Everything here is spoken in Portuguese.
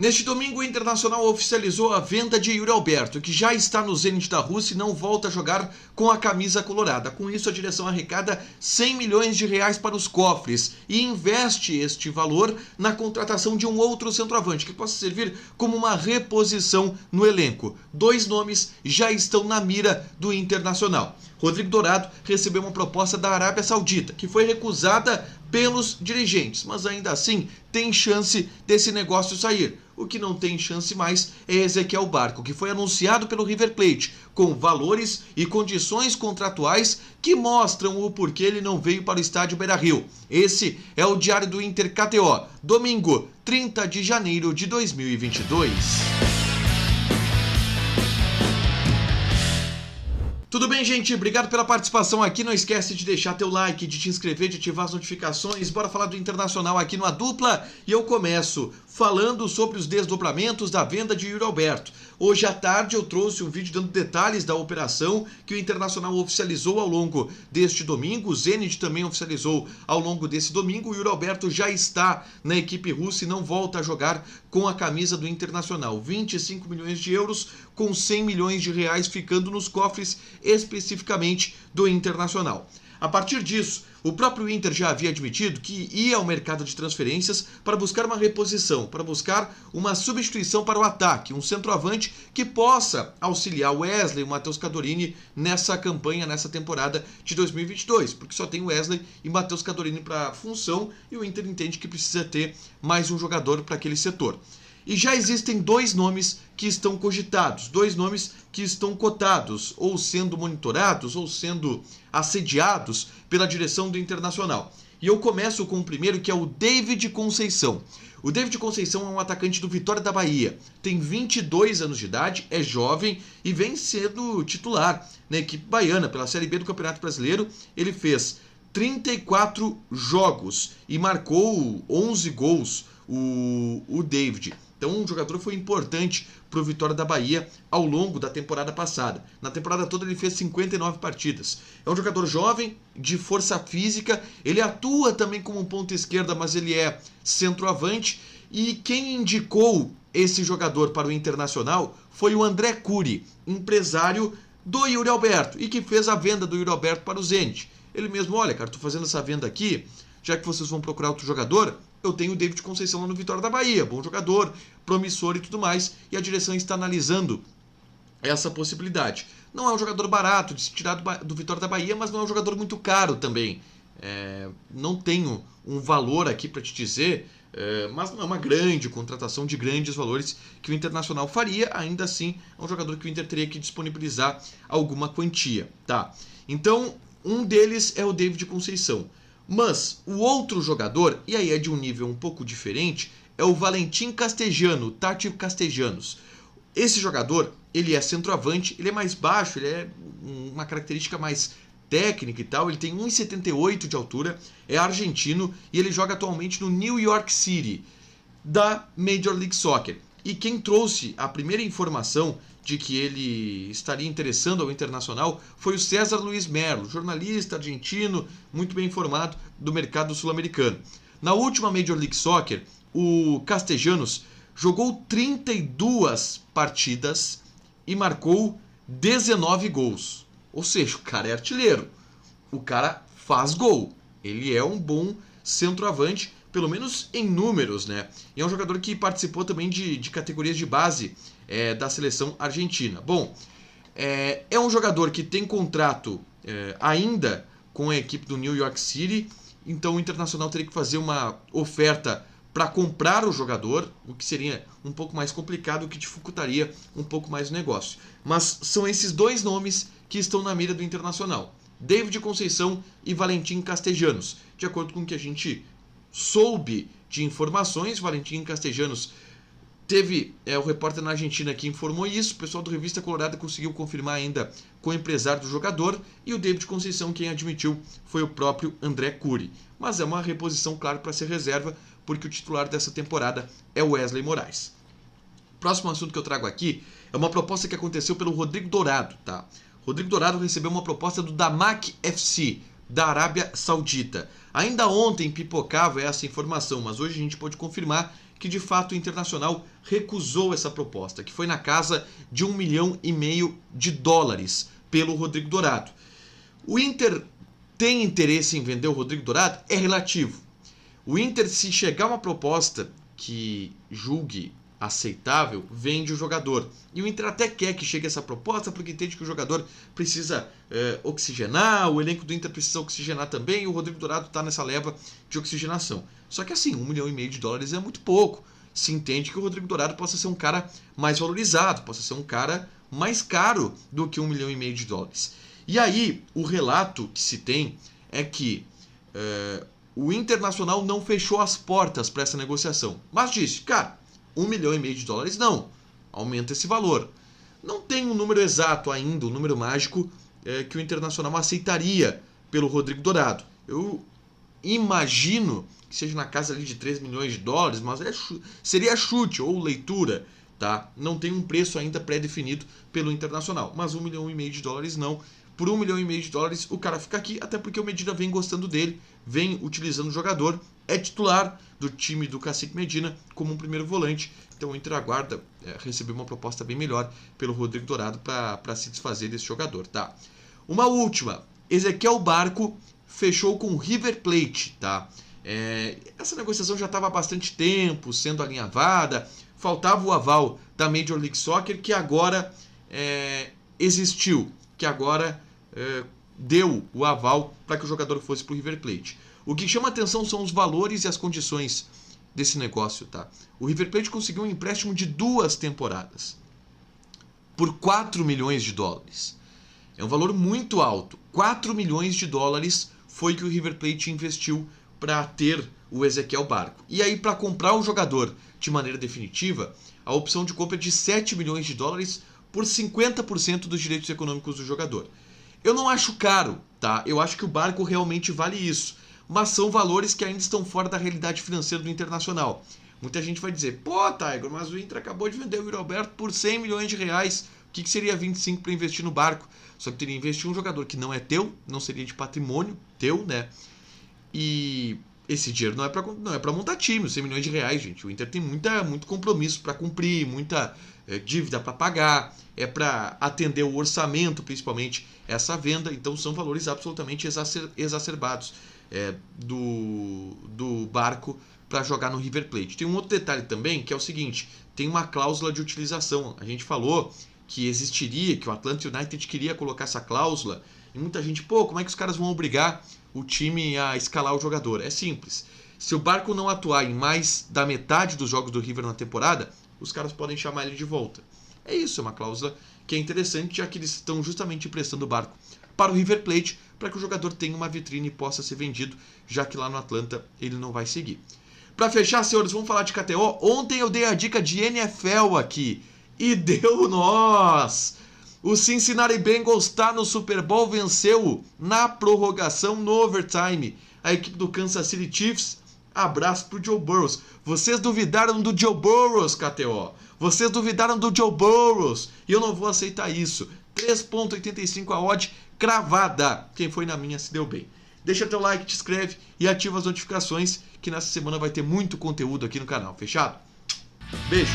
Neste domingo, o Internacional oficializou a venda de Yuri Alberto, que já está no Zenit da Rússia e não volta a jogar com a camisa colorada. Com isso, a direção arrecada 100 milhões de reais para os cofres e investe este valor na contratação de um outro centroavante, que possa servir como uma reposição no elenco. Dois nomes já estão na mira do Internacional. Rodrigo Dourado recebeu uma proposta da Arábia Saudita, que foi recusada pelos dirigentes, mas ainda assim tem chance desse negócio sair. O que não tem chance mais é Ezequiel Barco, que foi anunciado pelo River Plate, com valores e condições contratuais que mostram o porquê ele não veio para o estádio Beira-Rio. Esse é o Diário do Inter KTO, domingo, 30 de janeiro de 2022. Tudo bem, gente? Obrigado pela participação aqui. Não esquece de deixar teu like, de te inscrever, de ativar as notificações. Bora falar do Internacional aqui no A Dupla. E eu começo falando sobre os desdobramentos da venda de Yuri Alberto. Hoje à tarde eu trouxe um vídeo dando detalhes da operação que o Internacional oficializou ao longo deste domingo. O Zenit também oficializou ao longo desse domingo. O Yuri Alberto já está na equipe russa e não volta a jogar com a camisa do Internacional. 25 milhões de euros com 100 milhões de reais ficando nos cofres especificamente do Internacional. A partir disso, o próprio Inter já havia admitido que ia ao mercado de transferências para buscar uma reposição, para buscar uma substituição para o ataque, um centroavante que possa auxiliar o Wesley e o Matheus Cadorini nessa campanha, nessa temporada de 2022, porque só tem Wesley e Matheus Cadorini para a função e o Inter entende que precisa ter mais um jogador para aquele setor. E já existem dois nomes que estão cogitados, dois nomes que estão cotados, ou sendo monitorados, ou sendo assediados pela direção do Internacional. E eu começo com o primeiro, que é o David Conceição. O David Conceição é um atacante do Vitória da Bahia, tem 22 anos de idade, é jovem e vem sendo titular na equipe baiana pela Série B do Campeonato Brasileiro. Ele fez 34 jogos e marcou 11 gols, o David. Então, um jogador foi importante para o Vitória da Bahia ao longo da temporada passada. Na temporada toda ele fez 59 partidas. É um jogador jovem, de força física, ele atua também como ponta esquerda, mas ele é centroavante. E quem indicou esse jogador para o Internacional foi o André Curi, empresário do Yuri Alberto, e que fez a venda do Yuri Alberto para o Zenit. Ele mesmo, olha, cara, estou fazendo essa venda aqui, já que vocês vão procurar outro jogador, eu tenho o David Conceição lá no Vitória da Bahia, bom jogador, promissor e tudo mais, e a direção está analisando essa possibilidade. Não é um jogador barato de se tirar do Vitória da Bahia, mas não é um jogador muito caro também. Não tenho um valor aqui para te dizer, mas não é uma grande contratação de grandes valores que o Internacional faria. Ainda assim, é um jogador que o Inter teria que disponibilizar alguma quantia. Tá? Então, um deles é o David Conceição. Mas o outro jogador, e aí é de um nível um pouco diferente, é o Valentim Castellanos, Tati Castellanos. Esse jogador, ele é centroavante, ele é mais baixo, ele é uma característica mais técnica e tal, ele tem 1,78 de altura, é argentino e ele joga atualmente no New York City, da Major League Soccer. E quem trouxe a primeira informação de que ele estaria interessando ao Internacional foi o César Luiz Merlo, jornalista argentino, muito bem informado do mercado sul-americano. Na última Major League Soccer, o Castellanos jogou 32 partidas e marcou 19 gols. Ou seja, o cara é artilheiro, o cara faz gol, ele é um bom centroavante, pelo menos em números, né? E é um jogador que participou também de categorias de base da seleção argentina. Bom, é um jogador que tem contrato ainda com a equipe do New York City, então o Internacional teria que fazer uma oferta para comprar o jogador, o que seria um pouco mais complicado, o que dificultaria um pouco mais o negócio. Mas são esses dois nomes que estão na mira do Internacional, David Conceição e Valentim Castellanos. De acordo com o que a gente soube de informações, Valentim Castellanos teve o repórter na Argentina que informou isso, o pessoal do Revista Colorada conseguiu confirmar ainda com o empresário do jogador, e o David Conceição quem admitiu foi o próprio André Curi. Mas é uma reposição, claro, para ser reserva, porque o titular dessa temporada é o Wesley Moraes. Próximo assunto que eu trago aqui é uma proposta que aconteceu pelo Rodrigo Dourado, tá? Rodrigo Dourado recebeu uma proposta do Damak FC, da Arábia Saudita. Ainda ontem pipocava essa informação, mas hoje a gente pode confirmar que de fato o Internacional recusou essa proposta, que foi na casa de US$ 1,5 milhão pelo Rodrigo Dourado. O Inter tem interesse em vender o Rodrigo Dourado? É relativo. O Inter, se chegar uma proposta que julgue aceitável, vende o jogador. E o Inter até quer que chegue essa proposta porque entende que o jogador precisa oxigenar, o elenco do Inter precisa oxigenar também, e o Rodrigo Dourado está nessa leva de oxigenação. Só que assim, US$ 1,5 milhão é muito pouco. Se entende que o Rodrigo Dourado possa ser um cara mais valorizado, possa ser um cara mais caro do que US$ 1,5 milhão. E aí, o relato que se tem é que o Internacional não fechou as portas para essa negociação, mas disse, cara, US$ 1,5 milhão não, aumenta esse valor. Não tem um número exato ainda, um número mágico que o Internacional aceitaria pelo Rodrigo Dourado. Eu imagino que seja na casa ali de US$ 3 milhões, mas seria chute ou leitura, tá? Não tem um preço ainda pré-definido pelo Internacional, mas US$ 1,5 milhão não. Por US$ 1,5 milhão o cara fica aqui, até porque o Medina vem gostando dele, vem utilizando o jogador, é titular do time do Cacique Medina como um primeiro volante. Então o Inter aguarda receber uma proposta bem melhor pelo Rodrigo Dourado para se desfazer desse jogador, tá? Uma última, Ezequiel Barco fechou com o River Plate, tá? Essa negociação já estava há bastante tempo sendo alinhavada, faltava o aval da Major League Soccer, que agora existiu, que agora deu o aval para que o jogador fosse para o River Plate. O que chama atenção são os valores e as condições desse negócio, tá? O River Plate conseguiu um empréstimo de 2 temporadas por US$ 4 milhões. É um valor muito alto. US$ 4 milhões foi que o River Plate investiu para ter o Ezequiel Barco. E aí, para comprar o jogador de maneira definitiva, a opção de compra é de US$ 7 milhões por 50% dos direitos econômicos do jogador. Eu não acho caro, tá? Eu acho que o Barco realmente vale isso. Mas são valores que ainda estão fora da realidade financeira do Internacional. Muita gente vai dizer, pô, Tiger, mas o Inter acabou de vender o Yuri Alberto por R$ 100 milhões. O que seria 25 para investir no Barco? Só que teria que investir em um jogador que não é teu, não seria de patrimônio teu, né? E esse dinheiro não é para montar time, os R$ 100 milhões, gente. O Inter tem muito compromisso para cumprir, muita dívida para pagar, é para atender o orçamento, principalmente essa venda. Então são valores absolutamente exacerbados do Barco para jogar no River Plate. Tem um outro detalhe também, que é o seguinte, tem uma cláusula de utilização. A gente falou que existiria, que o Atlanta United queria colocar essa cláusula, e muita gente, como é que os caras vão obrigar o time a escalar o jogador? É simples. Se o Barco não atuar em mais da metade dos jogos do River na temporada, os caras podem chamar ele de volta. É isso, é uma cláusula que é interessante, já que eles estão justamente emprestando o Barco para o River Plate, para que o jogador tenha uma vitrine e possa ser vendido, já que lá no Atlanta ele não vai seguir. Para fechar, senhores, vamos falar de KTO. Ontem eu dei a dica de NFL aqui e deu nós! O Cincinnati Bengals está no Super Bowl, venceu na prorrogação, no overtime, a equipe do Kansas City Chiefs. Abraço pro Joe Burrows. Vocês duvidaram do Joe Burrows, KTO. Vocês duvidaram do Joe Burrows. E eu não vou aceitar isso. 3,85 a odd cravada. Quem foi na minha se deu bem. Deixa teu like, te inscreve e ativa as notificações, que nessa semana vai ter muito conteúdo aqui no canal. Fechado? Beijo!